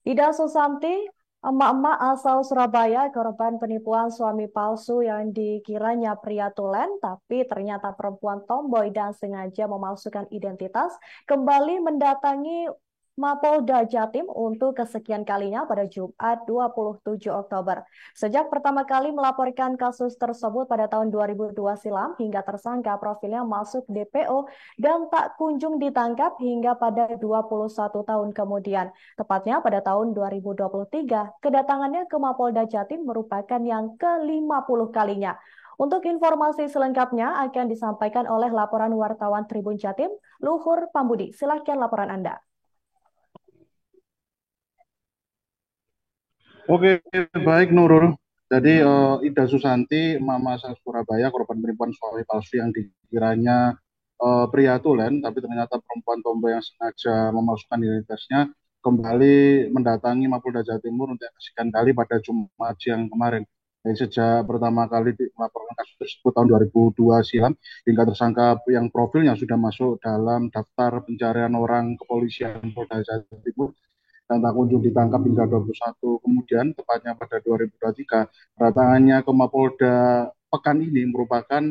Ida Susanti, emak-emak asal Surabaya, korban penipuan suami palsu yang dikiranya pria tulen, tapi ternyata perempuan tomboy dan sengaja memalsukan identitas, kembali mendatangi Mapolda Jatim untuk kesekian kalinya pada Jumat 27 Oktober. Sejak pertama kali melaporkan kasus tersebut pada tahun 2002 silam, hingga tersangka profilnya masuk DPO dan tak kunjung ditangkap hingga pada 21 tahun kemudian. Tepatnya pada tahun 2023, kedatangannya ke Mapolda Jatim merupakan yang ke-50 kalinya. Untuk informasi selengkapnya akan disampaikan oleh laporan wartawan Tribun Jatim, Luhur Pambudi. Silakan laporan Anda. Oke, baik Nurul. Jadi Ida Susanti, Mama asal Surabaya, korban penipuan suami palsu yang dikiranya pria tulen, tapi ternyata perempuan tomboy yang sengaja memalsukan identitasnya, kembali mendatangi Mapolda Jawa Timur untuk yang kesekian kali pada Jumat siang kemarin. Jadi sejak pertama kali melaporkan kasus tersebut tahun 2002 silam, hingga tersangka yang profilnya sudah masuk dalam daftar pencarian orang kepolisian Polda Jawa Timur dan tak kunjung ditangkap hingga 21 kemudian, tepatnya pada 2023. Kedatangannya ke Mapolda pekan ini merupakan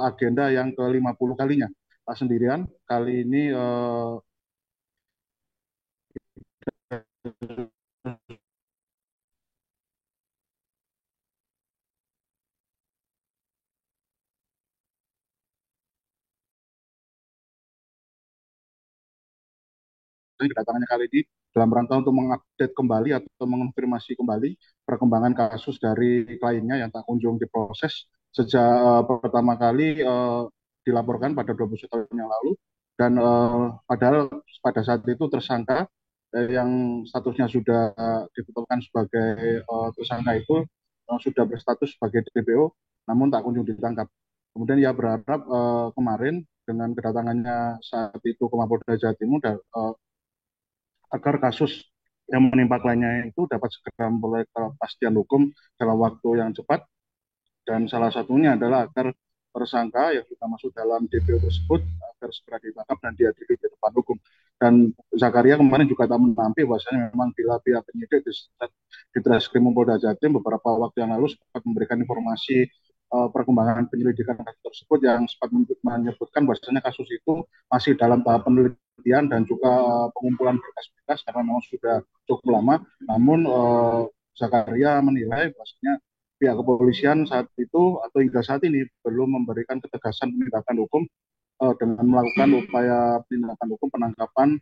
agenda yang ke-50 kalinya. Tak sendirian, kali ini kedatangannya kali ini dalam rangka untuk mengupdate kembali atau mengonfirmasi kembali perkembangan kasus dari kliennya yang tak kunjung diproses sejak pertama kali dilaporkan pada 21 tahun yang lalu, dan padahal pada saat itu tersangka yang statusnya sudah ditetapkan sebagai tersangka itu sudah berstatus sebagai DPO, namun tak kunjung ditangkap. Kemudian ia berharap kemarin dengan kedatangannya saat itu ke Mapolda Jawa Timur agar kasus yang menimpa kliennya itu dapat segera memperoleh kepastian hukum dalam waktu yang cepat, dan salah satunya adalah agar tersangka yang sudah masuk dalam DPO tersebut agar segera ditangkap dan diadili di depan hukum. Dan Zakaria kemarin juga tak menampik bahwasanya memang bila pihak penyidik di Treskrim Polda Jatim beberapa waktu yang lalu sempat memberikan informasi perkembangan penyelidikan kasus tersebut yang sempat menyebutkan bahwasanya kasus itu masih dalam tahap penelitian dan juga pengumpulan berkas-berkas karena memang sudah cukup lama. Namun Zakaria menilai bahwasanya pihak kepolisian saat itu atau hingga saat ini belum memberikan ketegasan penindakan hukum dengan melakukan upaya penindakan hukum penangkapan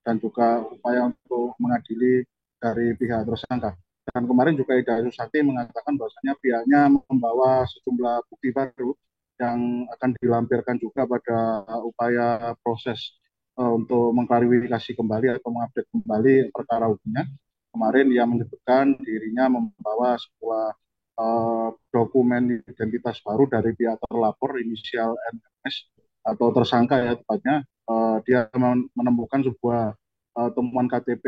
dan juga upaya untuk mengadili dari pihak tersangka. Dan kemarin juga Ida Susanti mengatakan bahwasanya pihaknya membawa sejumlah bukti baru yang akan dilampirkan juga pada upaya proses untuk mengklarifikasi kembali atau mengupdate kembali perkara hukumnya. Kemarin ia menyebutkan dirinya membawa sebuah dokumen identitas baru dari pihak terlapor inisial NMS atau tersangka ya tepatnya. Dia menemukan sebuah temuan KTP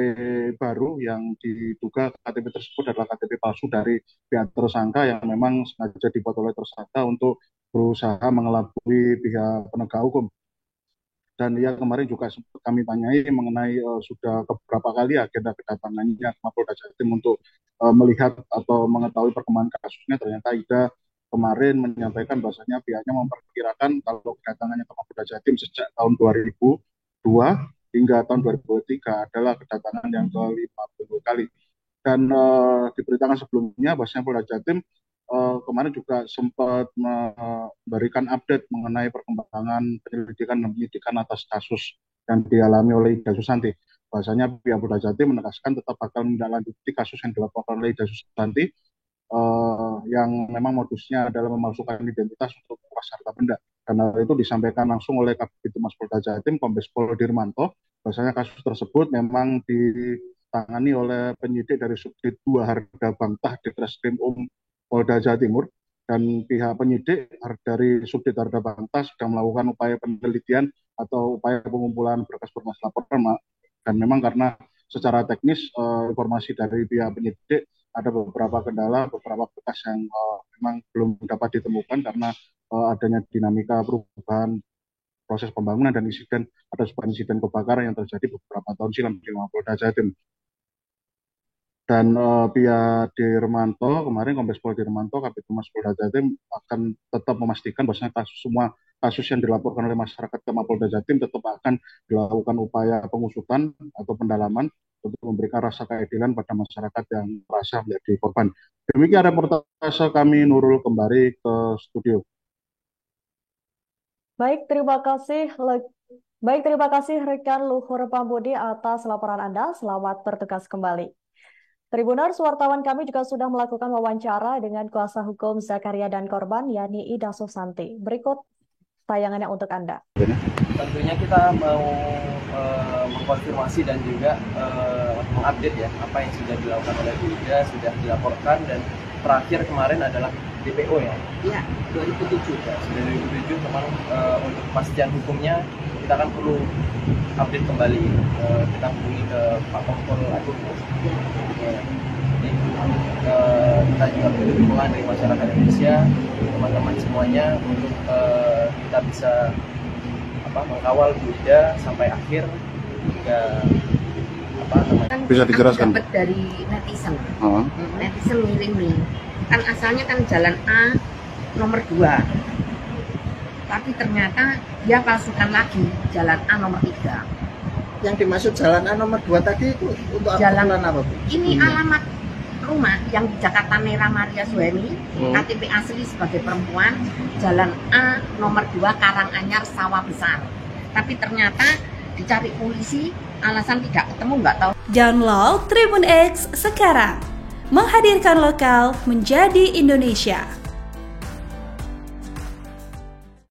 baru yang diduga KTP tersebut adalah KTP palsu dari pihak tersangka yang memang sengaja dibuat oleh tersangka untuk berusaha mengelabui pihak penegak hukum. Dan ia kemarin juga sempat kami tanyai mengenai sudah beberapa kali agenda kedatangannya ke Mapolda Jatim untuk melihat atau mengetahui perkembangan kasusnya. Ternyata Ida kemarin menyampaikan bahwasanya pihaknya memperkirakan kalau kedatangannya ke Mapolda Jatim sejak tahun 2002 hingga tahun 2003 adalah kedatangan yang ke-50 kali. Dan diberitakan sebelumnya bahwasanya Polda Jatim kemarin juga sempat memberikan update mengenai perkembangan penyelidikan dan penyidikan atas kasus yang dialami oleh Ida Susanti. Bahasanya pihak Polda Jatim menegaskan tetap bakal menindaklanjuti kasus yang dilaporkan oleh Ida Susanti yang memang modusnya adalah memalsukan identitas untuk memeras harta benda. Karena itu disampaikan langsung oleh Kabid Humas Polda Jatim, Kombes Pol Dirmanto, bahwasanya kasus tersebut memang ditangani oleh penyidik dari Subdit 2 Harga Bangtah di Treskrim Polda Jawa Timur, dan pihak penyidik dari Subdit Harga Bangtah sedang melakukan upaya penelitian atau upaya pengumpulan berkas-berkas laporan, dan memang karena secara teknis informasi dari pihak penyidik ada beberapa kendala, beberapa berkas yang memang belum dapat ditemukan karena adanya dinamika perubahan proses pembangunan dan insiden ada sebuah insiden kebakaran yang terjadi beberapa tahun silam di Mapolda Jatim. Dan pihak Dirmanto kemarin Kombes Pol Dirmanto Kabitumas Polda Jatim akan tetap memastikan bahwasanya semua kasus yang dilaporkan oleh masyarakat ke Mapolda Jatim tetap akan dilakukan upaya pengusutan atau pendalaman untuk memberikan rasa keadilan pada masyarakat yang merasa menjadi korban. Demikian reportase kami, Nurul, kembali ke studio. Baik, terima kasih rekan Luhur Pambudi atas laporan Anda. Selamat bertugas kembali. Tribuners, wartawan kami juga sudah melakukan wawancara dengan kuasa hukum Zakaria dan korban, yakni Ida Susanti. Berikut tayangannya untuk Anda. Tentunya kita mau mengkonfirmasi dan juga mengupdate ya apa yang sudah dilakukan oleh Bu Ida, sudah dilaporkan, dan terakhir kemarin adalah DPO ya? Iya, 2007. Ya, sudah 2007, memang untuk kepastian hukumnya kita kan perlu update kembali. Kita hubungi ke Pak Kompol Agung. Ya. Jadi, kita juga butuh dukungan dari masyarakat Indonesia, teman-teman semuanya, untuk kita bisa mengawal Bu Ida sampai akhir hingga bisa dijelaskan dapat dari netizen. Netizen ngirim kan asalnya kan jalan A nomor 2, tapi ternyata dia palsukan lagi jalan A nomor 3. Yang dimaksud jalan A nomor 2 tadi itu untuk jalan apa, Bu? Ini alamat rumah yang di Jakarta Nera Maria Suheni, KTP asli sebagai perempuan, jalan A nomor 2 Karanganyar Sawah Besar. Tapi ternyata dicari polisi, alasan tidak ketemu, nggak tahu. Download Tribun X sekarang, menghadirkan lokal menjadi Indonesia.